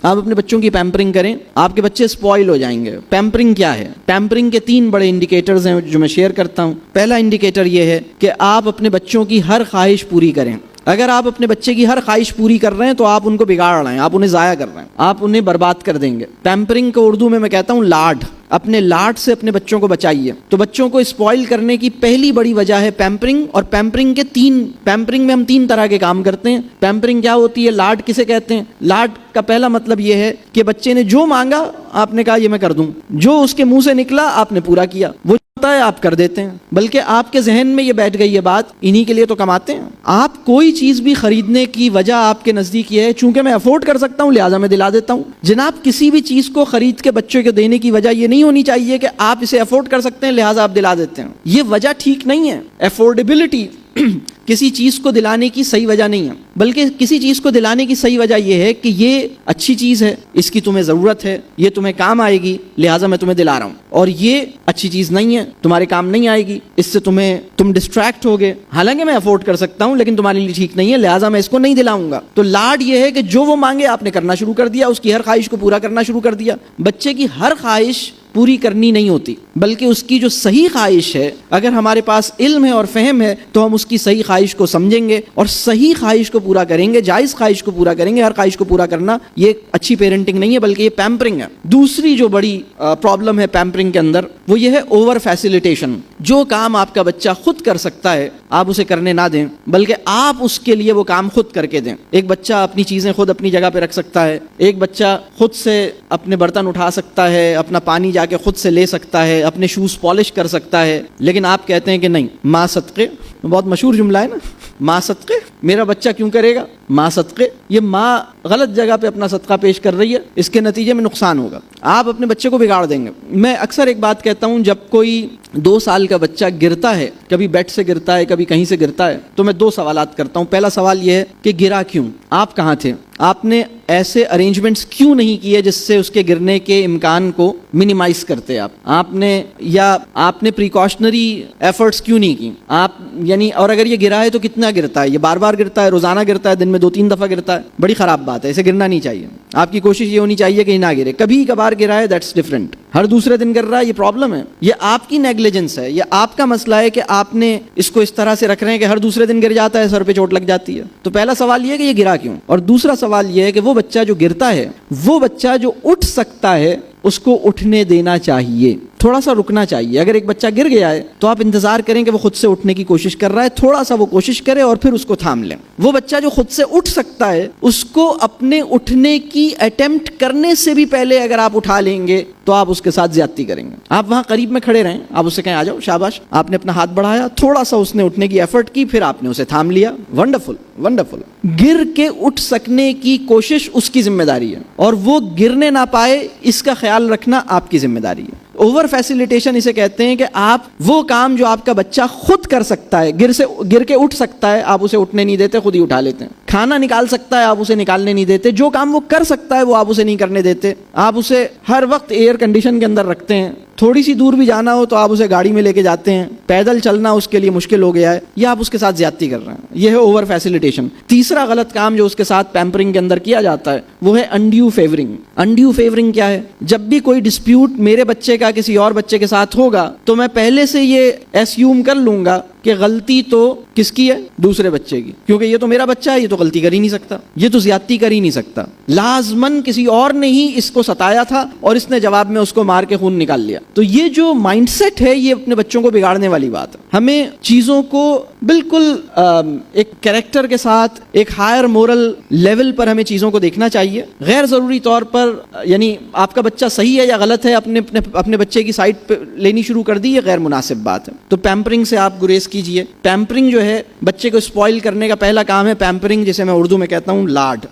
آپ اپنے بچوں کی پیمپرنگ کریں, آپ کے بچے اسپوائل ہو جائیں گے. پیمپرنگ کیا ہے؟ پیمپرنگ کے 3 بڑے انڈیکیٹرز ہیں جو میں شیئر کرتا ہوں. پہلا انڈیکیٹر یہ ہے کہ آپ اپنے بچوں کی ہر خواہش پوری کریں. اگر آپ اپنے بچے کی ہر خواہش پوری کر رہے ہیں تو آپ ان کو بگاڑ رہے ہیں, آپ انہیں ضائع کر رہے ہیں, آپ انہیں برباد کر دیں گے. پیمپرنگ کو اردو میں کہتا ہوں لاڈ. اپنے لاڈ سے اپنے بچوں کو بچائیے. تو بچوں کو اسپوائل کرنے کی پہلی بڑی وجہ ہے پیمپرنگ. اور پیمپرنگ میں ہم 3 طرح کے کام کرتے ہیں. پیمپرنگ کیا ہوتی ہے؟ لاڈ کسے کہتے ہیں؟ لاڈ کا پہلا مطلب یہ ہے کہ بچے نے جو مانگا آپ نے کہا یہ میں کر دوں, جو اس کے منہ سے نکلا آپ نے پورا کیا, وہ ہے آپ کر دیتے ہیں. بلکہ آپ کے ذہن میں یہ بیٹھ گئی ہے بات, انہی کے لیے تو کماتے ہیں. آپ کوئی چیز بھی خریدنے کی وجہ آپ کے نزدیک یہ ہے چونکہ میں افورڈ کر سکتا ہوں لہٰذا میں دلا دیتا ہوں. جناب کسی بھی چیز کو خرید کے بچوں کو دینے کی وجہ یہ نہیں ہونی چاہیے کہ آپ اسے افورڈ کر سکتے ہیں لہٰذا آپ دلا دیتے ہیں. یہ وجہ ٹھیک نہیں ہے. افورڈیبلٹی کسی چیز کو دلانے کی صحیح وجہ نہیں ہے, بلکہ کسی چیز کو دلانے کی صحیح وجہ یہ ہے کہ یہ اچھی چیز ہے, اس کی تمہیں ضرورت ہے, یہ تمہیں کام آئے گی لہٰذا میں تمہیں دلا رہا ہوں. اور یہ اچھی چیز نہیں ہے, تمہارے کام نہیں آئے گی, اس سے تم ڈسٹریکٹ ہوگے, حالانکہ میں افورڈ کر سکتا ہوں لیکن تمہارے لیے ٹھیک نہیں ہے لہٰذا میں اس کو نہیں دلاؤں گا. تو لاڈ یہ ہے کہ جو وہ مانگے آپ نے کرنا شروع کر دیا, اس کی ہر خواہش کو پورا کرنا شروع کر دیا. بچے کی ہر خواہش پوری کرنی نہیں ہوتی, بلکہ اس کی جو صحیح خواہش ہے, اگر ہمارے پاس علم ہے اور فہم ہے تو ہم اس کی صحیح خواہش کو سمجھیں گے اور صحیح خواہش کو پورا کریں گے, جائز خواہش کو پورا کریں گے. ہر خواہش کو پورا کرنا یہ اچھی پیرنٹنگ نہیں ہے بلکہ یہ پیمپرنگ ہے. دوسری جو بڑی پرابلم ہے پیمپرنگ کے اندر وہ یہ ہے اوور فیسیلیٹیشن. جو کام آپ کا بچہ خود کر سکتا ہے آپ اسے کرنے نہ دیں بلکہ آپ اس کے لیے وہ کام خود کر کے دیں. ایک بچہ اپنی چیزیں خود اپنی جگہ پہ رکھ سکتا ہے, ایک بچہ خود سے اپنے برتن اٹھا سکتا ہے, اپنا پانی جا کے خود سے لے سکتا ہے, اپنے شوز پالش کر سکتا ہے, لیکن آپ کہتے ہیں کہ نہیں, ماں صدقے, بہت مشہور جملہ ہے نا, ماں صدقے, میرا بچہ کیوں کرے گا ماں صدقے. یہ ماں غلط جگہ پہ اپنا صدقہ پیش کر رہی ہے, اس کے نتیجے میں نقصان ہوگا, آپ اپنے بچے کو بگاڑ دیں گے. میں اکثر ایک بات کہتا ہوں, جب کوئی 2 سال کا بچہ گرتا ہے, کبھی بیڈ سے گرتا ہے کبھی کہیں سے گرتا ہے, تو میں 2 سوالات کرتا ہوں. پہلا سوال یہ ہے کہ گرا کیوں, آپ کہاں تھے, آپ نے ایسے ارینجمنٹس کیوں نہیں کیے جس سے اس کے گرنے کے امکان کو منیمائز کرتے, آپ نے پریکاشنری ایفرٹس کیوں نہیں کی آپ, یعنی اور اگر یہ گرا ہے تو کتنا گرتا ہے, یہ بار بار گرتا ہے, روزانہ گرتا ہے, دن میں 2-3 دفعہ گرتا ہے, بڑی خراب بات ہے, اسے گرنا نہیں چاہیے. آپ کی کوشش یہ ہونی چاہیے کہ نہ گرے. کبھی کبھار گرا ہے دیٹس ڈفرینٹ, ہر دوسرے دن گر رہا ہے یہ پرابلم ہے, یہ آپ کی نیگلیجنس ہے, یہ آپ کا مسئلہ ہے کہ آپ نے اس کو اس طرح سے رکھ رہے ہیں کہ ہر دوسرے دن گر جاتا ہے, سر پہ چوٹ لگ جاتی ہے. تو پہلا سوال یہ ہے کہ یہ گرا کیوں, اور دوسرا سوال یہ ہے کہ وہ بچہ جو گرتا ہے, وہ بچہ جو اٹھ سکتا ہے اس کو اٹھنے دینا چاہیے, تھوڑا سا رکنا چاہیے. اگر ایک بچہ گر گیا ہے تو آپ انتظار کریں کہ وہ خود سے اٹھنے کی کوشش کر رہا ہے, تھوڑا سا وہ کوشش کرے اور پھر اس کو تھام لیں. وہ بچہ جو خود سے اٹھ سکتا ہے اس کو اپنے اٹھنے کی اٹیمپٹ کرنے سے بھی پہلے اگر آپ اٹھا لیں گے تو آپ اس کے ساتھ زیادتی کریں گے. آپ وہاں قریب میں کھڑے رہیں, آپ اس سے کہیں آ جاؤ, شاباش, آپ نے اپنا ہاتھ بڑھایا, تھوڑا سا اس نے اٹھنے کی ایفرٹ کی, پھر آپ نے اسے تھام لیا, ونڈرفل ونڈرفل. گر کے اٹھ سکنے کی کوشش اس کی ذمہ داری ہے, اور وہ گرنے نہ پائے اس کا خیال رکھنا آپ کی ذمہ داری ہے. اوور فیسیلیٹیشن اسے کہتے ہیں کہ آپ وہ کام جو آپ کا بچہ خود کر سکتا ہے, گر کے اٹھ سکتا ہے, آپ اسے اٹھنے نہیں دیتے, خود ہی اٹھا لیتے ہیں. کھانا نکال سکتا ہے, آپ اسے نکالنے نہیں دیتے. جو کام وہ کر سکتا ہے وہ آپ اسے نہیں کرنے دیتے. آپ اسے ہر وقت ایئر کنڈیشن کے اندر رکھتے ہیں, تھوڑی سی دور بھی جانا ہو تو آپ اسے گاڑی میں لے کے جاتے ہیں, پیدل چلنا اس کے لیے مشکل ہو گیا ہے, یا آپ اس کے ساتھ زیادتی کر رہے ہیں. یہ ہے اوور فیسیلیٹیشن. تیسرا غلط کام جو اس کے ساتھ پیمپرنگ کے اندر کیا جاتا ہے وہ ہے انڈیو فیورنگ. انڈیو فیورنگ کیا ہے؟ جب بھی کوئی ڈسپیوٹ میرے بچے کا کسی اور بچے کے ساتھ ہوگا تو میں پہلے سے یہ ایسیوم کر لوں گا کہ غلطی تو کس کی ہے, دوسرے بچے کی, کیونکہ یہ تو میرا بچہ ہے, یہ تو غلطی کر ہی نہیں سکتا, یہ تو زیادتی کر ہی نہیں سکتا, لازماً کسی اور نے ہی اس کو ستایا تھا اور اس نے جواب میں اس کو مار کے خون نکال لیا. تو یہ جو مائنڈ سیٹ ہے یہ اپنے بچوں کو بگاڑنے والی بات ہے. ہمیں چیزوں کو بالکل ایک کریکٹر کے ساتھ, ایک ہائر مورل لیول پر ہمیں چیزوں کو دیکھنا چاہیے. غیر ضروری طور پر, یعنی آپ کا بچہ صحیح ہے یا غلط ہے, اپنے بچے کی سائڈ پہ لینی شروع کر دی, یہ غیر مناسب بات ہے. تو پیمپرنگ سے آپ گریز کیجئے. پیمپرنگ جو ہے بچے کو اسپوائل کرنے کا پہلا کام ہے پیمپرنگ, جسے میں اردو میں کہتا ہوں لاڈ.